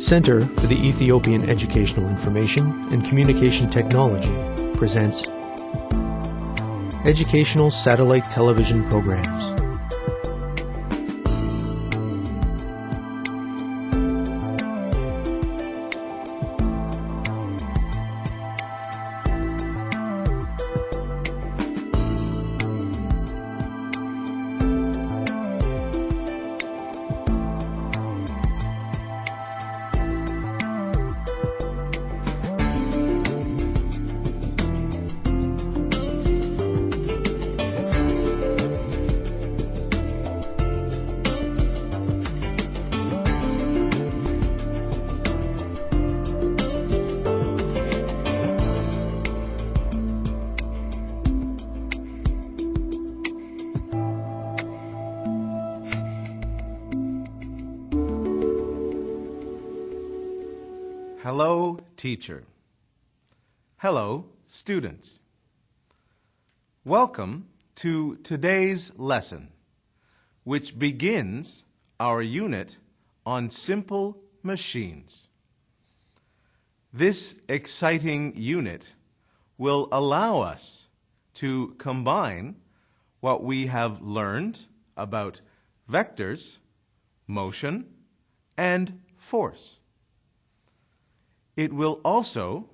Center for the Ethiopian Educational Information and Communication Technology presents Educational Satellite Television Programs. Hello, teacher. Hello, students. Welcome to today's lesson, which begins our unit on simple machines. This exciting unit will allow us to combine what we have learned about vectors, motion, and force. It will also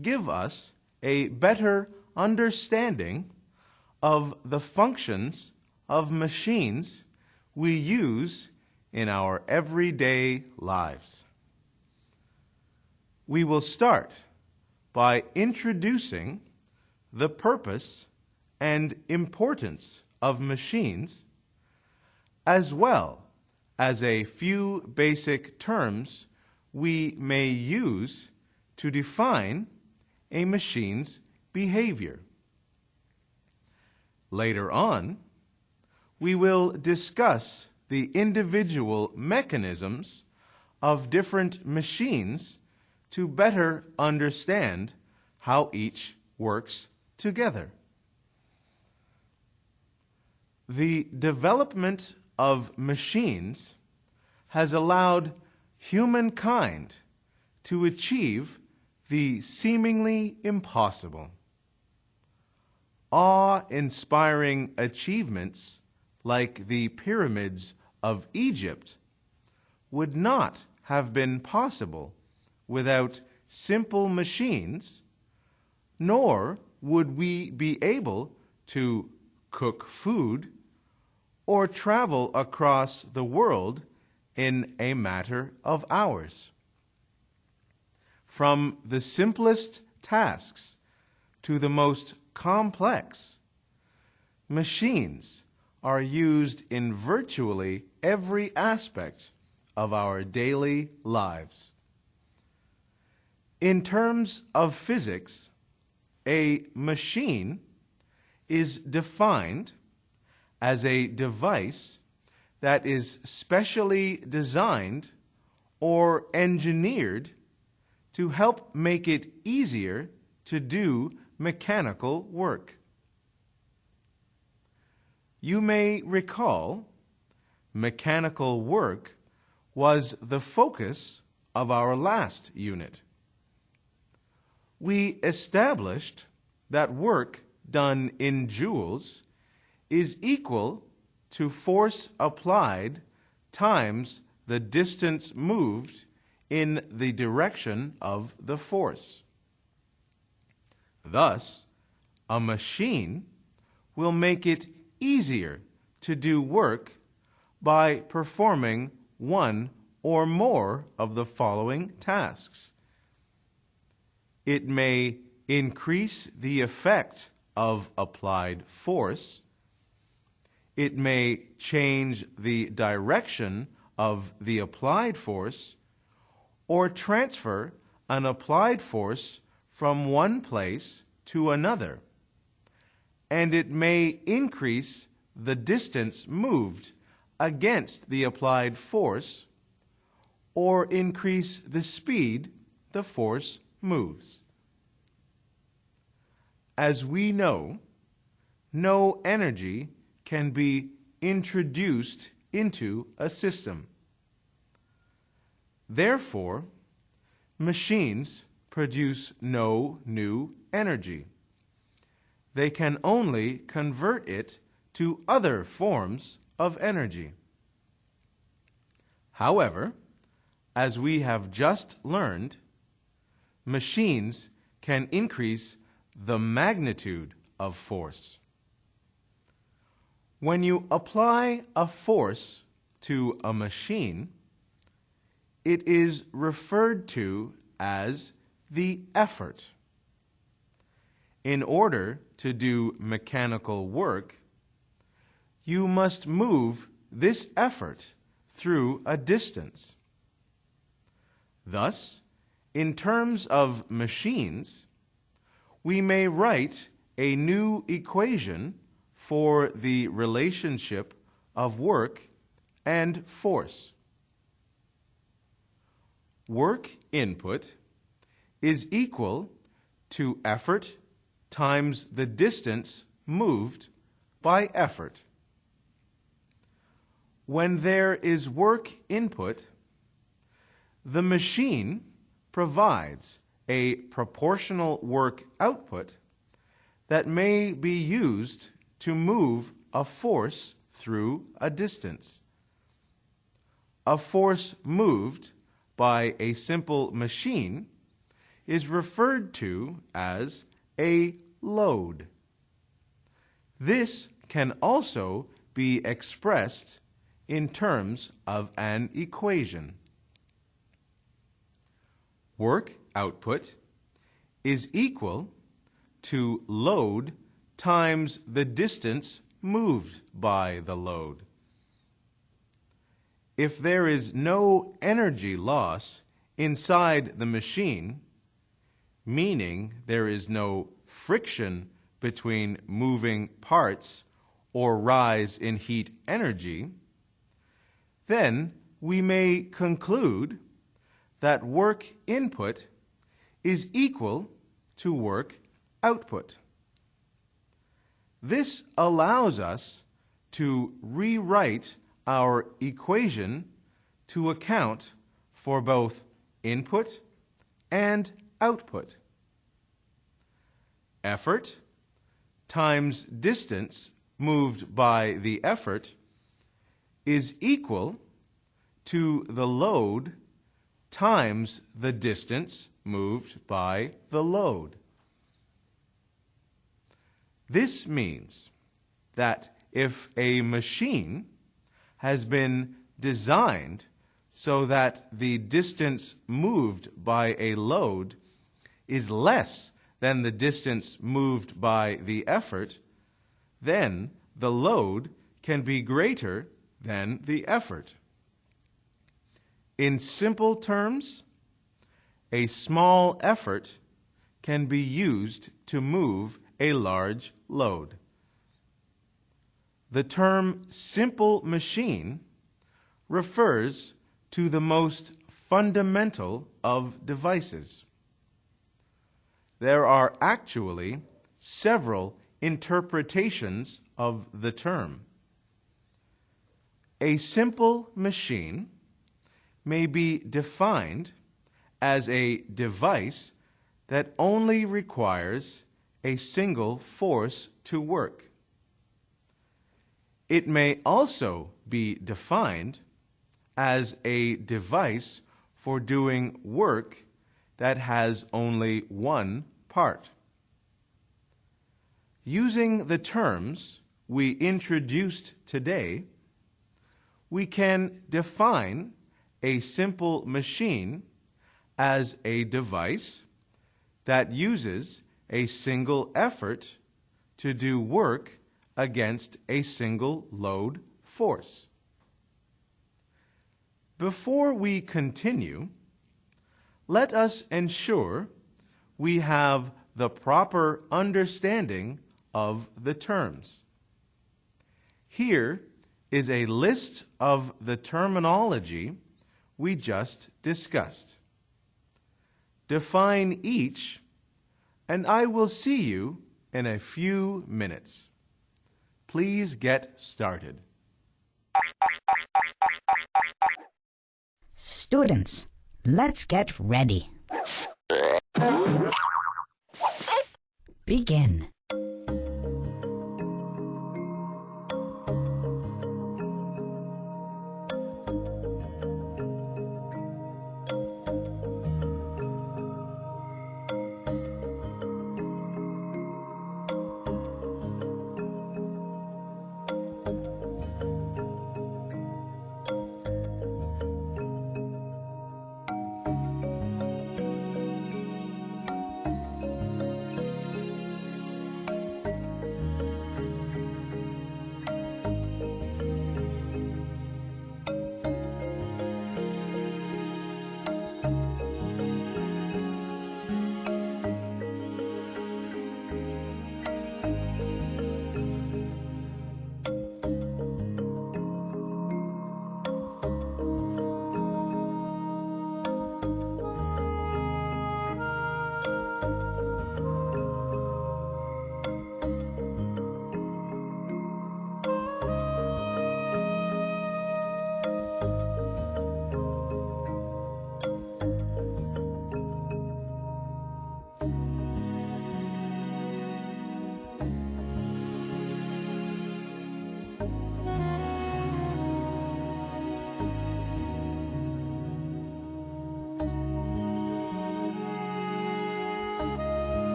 give us a better understanding of the functions of machines we use in our everyday lives. We will start by introducing the purpose and importance of machines, as well as a few basic terms we may use to define a machine's behavior. Later on, we will discuss the individual mechanisms of different machines to better understand how each works together. The development of machines has allowed humankind to achieve the seemingly impossible. Awe-inspiring achievements like the pyramids of Egypt would not have been possible without simple machines, nor would we be able to cook food or travel across the world in a matter of hours. From the simplest tasks to the most complex, machines are used in virtually every aspect of our daily lives. In terms of physics, a machine is defined as a device that is specially designed or engineered to help make it easier to do mechanical work. You may recall, mechanical work was the focus of our last unit. We established that work done in joules is equal to force applied times the distance moved in the direction of the force. Thus, a machine will make it easier to do work by performing one or more of the following tasks. It may increase the effect of applied force. It may change the direction of the applied force or transfer an applied force from one place to another. And it may increase the distance moved against the applied force or increase the speed the force moves. As we know, no energy can be introduced into a system. Therefore, machines produce no new energy. They can only convert it to other forms of energy. However, as we have just learned, machines can increase the magnitude of force. When you apply a force to a machine, it is referred to as the effort. In order to do mechanical work, you must move this effort through a distance. Thus, in terms of machines, we may write a new equation for the relationship of work and force. Work input is equal to effort times the distance moved by effort. When there is work input, the machine provides a proportional work output that may be used to move a force through a distance. A force moved by a simple machine is referred to as a load. This can also be expressed in terms of an equation. Work output is equal to load times the distance moved by the load. If there is no energy loss inside the machine, meaning there is no friction between moving parts or rise in heat energy, then we may conclude that work input is equal to work output. This allows us to rewrite our equation to account for both input and output. Effort times distance moved by the effort is equal to the load times the distance moved by the load. This means that if a machine has been designed so that the distance moved by a load is less than the distance moved by the effort, then the load can be greater than the effort. In simple terms, a small effort can be used to move a large load. The term simple machine refers to the most fundamental of devices. There are actually several interpretations of the term. A simple machine may be defined as a device that only requires a single force to work. It may also be defined as a device for doing work that has only one part. Using the terms we introduced today, we can define a simple machine as a device that uses a single effort to do work against a single load force. Before we continue, let us ensure we have the proper understanding of the terms. Here is a list of the terminology we just discussed. Define each, and I will see you in a few minutes. Please get started. Students, Let's get ready. Begin.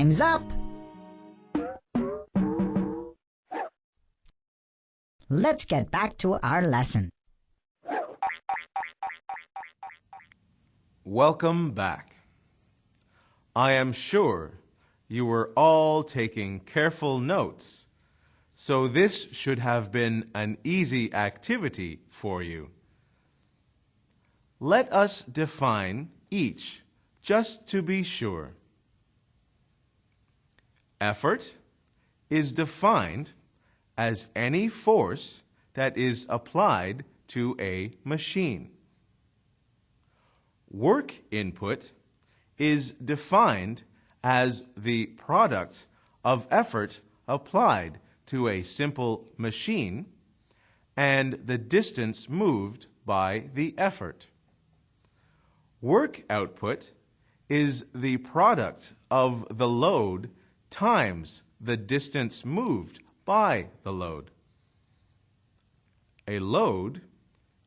Time's up. Let's get back to our lesson. Welcome back. I am sure you were all taking careful notes, so this should have been an easy activity for you. Let us define each, just to be sure. Effort is defined as any force that is applied to a machine. Work input is defined as the product of effort applied to a simple machine and the distance moved by the effort. Work output is the product of the load times the distance moved by the load. A load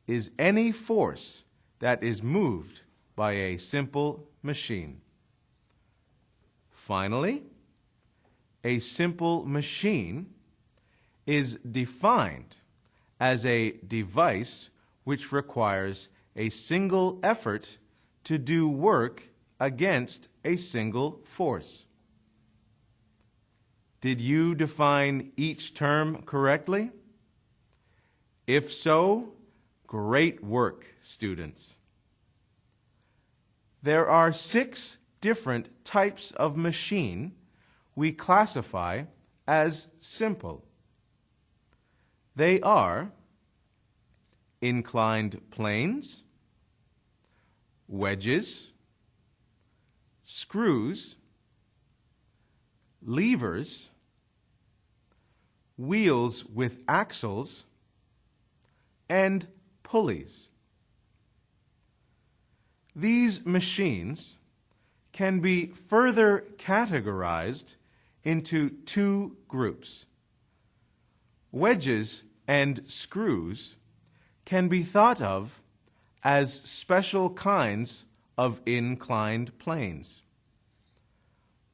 is any force that is moved by a simple machine. Finally, a simple machine is defined as a device which requires a single effort to do work against a single force. Did you define each term correctly? If so, great work, students. There are 6 different types of machine we classify as simple. They are inclined planes, wedges, screws, levers, wheels with axles, and pulleys. These machines can be further categorized into 2 groups. Wedges and screws can be thought of as special kinds of inclined planes.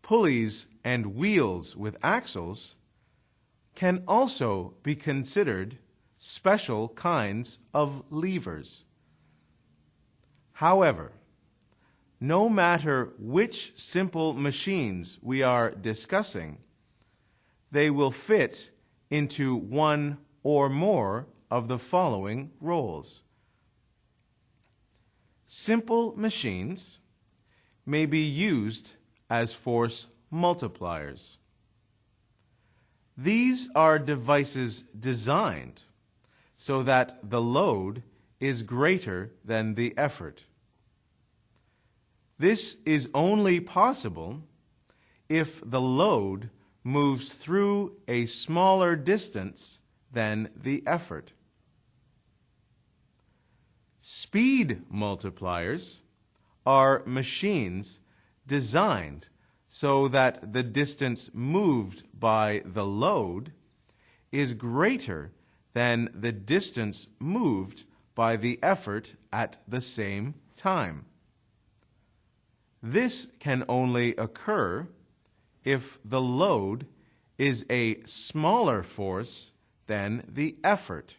Pulleys and wheels with axles can also be considered special kinds of levers. However, no matter which simple machines we are discussing, they will fit into one or more of the following roles. Simple machines may be used as force multipliers. These are devices designed so that the load is greater than the effort. This is only possible if the load moves through a smaller distance than the effort. Speed multipliers are machines designed so that the distance moved by the load is greater than the distance moved by the effort at the same time. This can only occur if the load is a smaller force than the effort.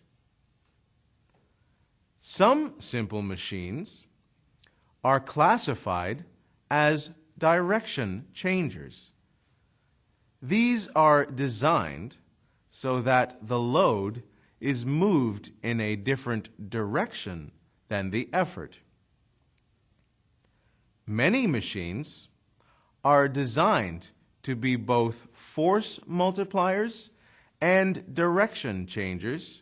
Some simple machines are classified as direction changers. These are designed so that the load is moved in a different direction than the effort. Many machines are designed to be both force multipliers and direction changers,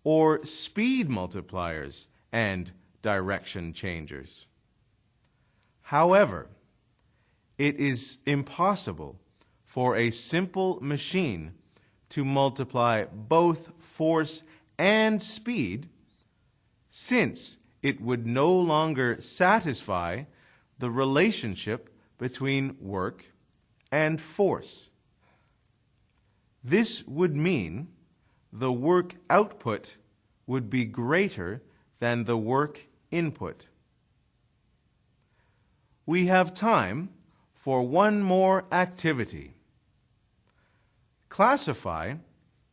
or speed multipliers and direction changers. However, it is impossible for a simple machine to multiply both force and speed, since it would no longer satisfy the relationship between work and force. This would mean the work output would be greater than the work input. We have time for one more activity. Classify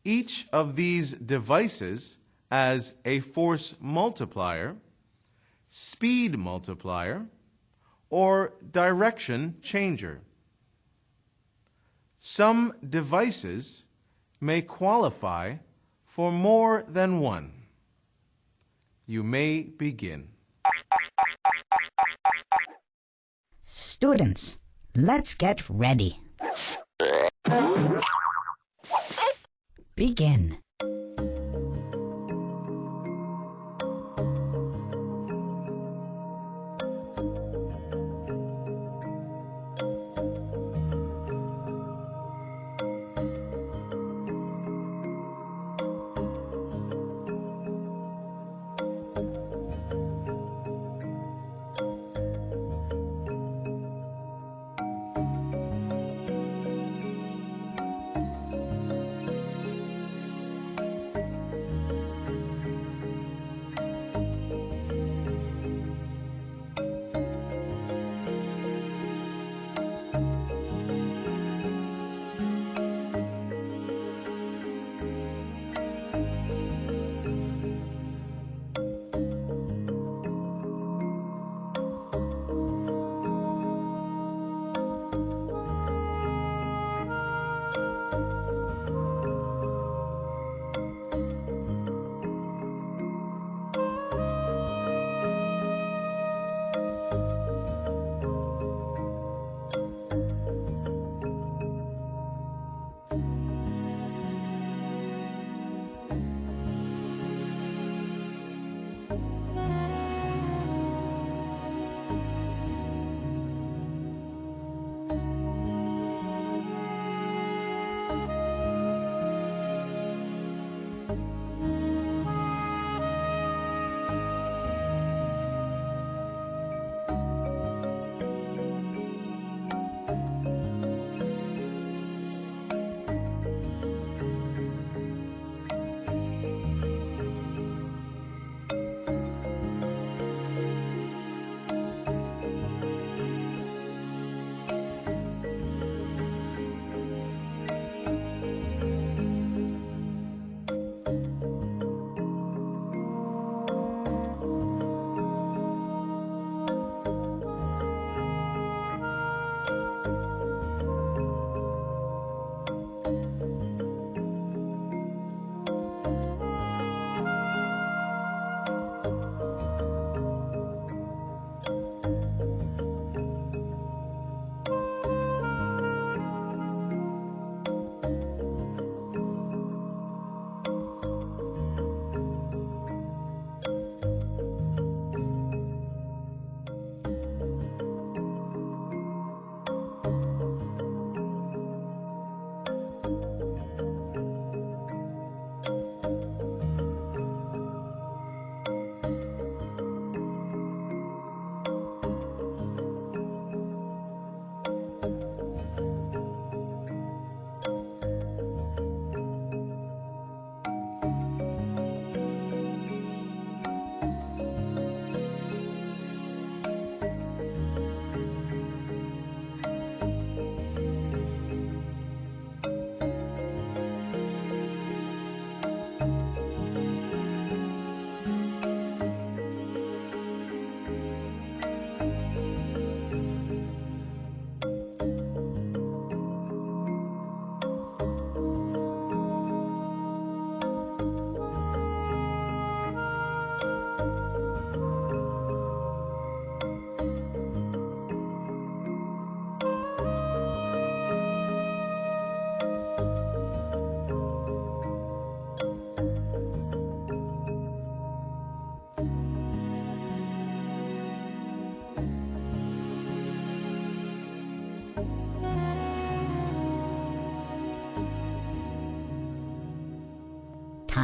each of these devices as a force multiplier, speed multiplier, or direction changer. Some devices may qualify for more than one. You may begin. Students, let's get ready. Begin.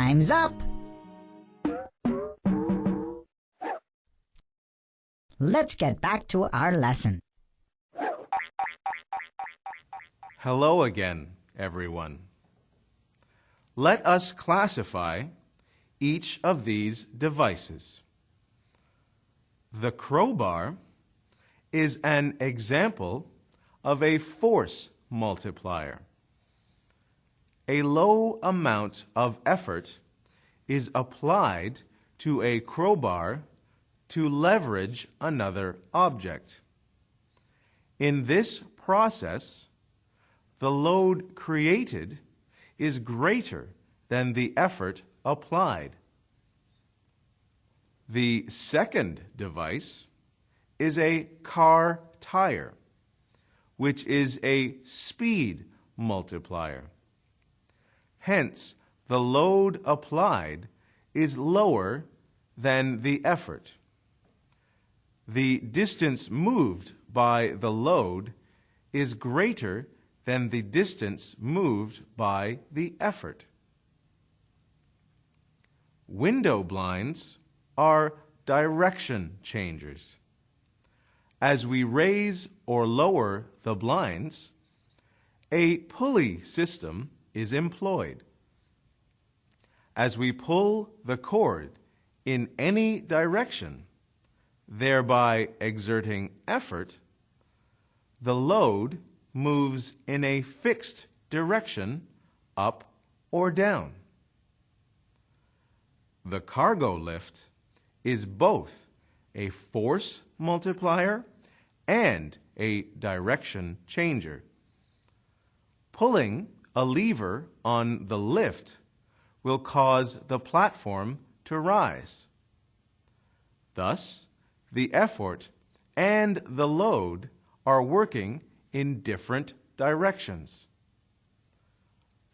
Time's up. Let's get back to our lesson. Hello again, everyone. Let us classify each of these devices. The crowbar is an example of a force multiplier. A low amount of effort is applied to a crowbar to leverage another object. In this process, the load created is greater than the effort applied. The second device is a car tire, which is a speed multiplier. Hence, the load applied is lower than the effort. The distance moved by the load is greater than the distance moved by the effort. Window blinds are direction changers. As we raise or lower the blinds, a pulley system is employed. As we pull the cord in any direction, thereby exerting effort, the load moves in a fixed direction, up or down. The cargo lift is both a force multiplier and a direction changer. Pulling a lever on the lift will cause the platform to rise. Thus, the effort and the load are working in different directions.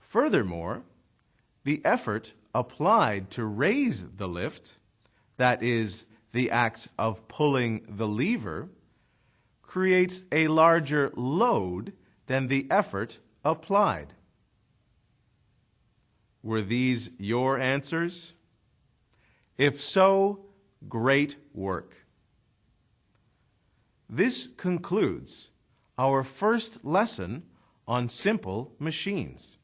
Furthermore, the effort applied to raise the lift, that is, the act of pulling the lever, creates a larger load than the effort applied. Were these your answers? If so, great work. This concludes our first lesson on simple machines.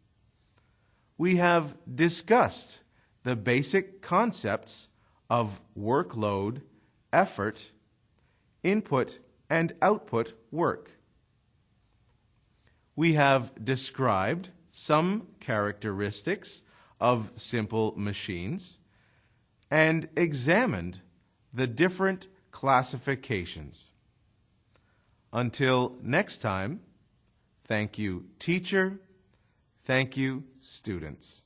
We have discussed the basic concepts of workload, effort, input, and output work. We have described some characteristics of simple machines and examined the different classifications. Until next time, thank you, teacher. Thank you, students.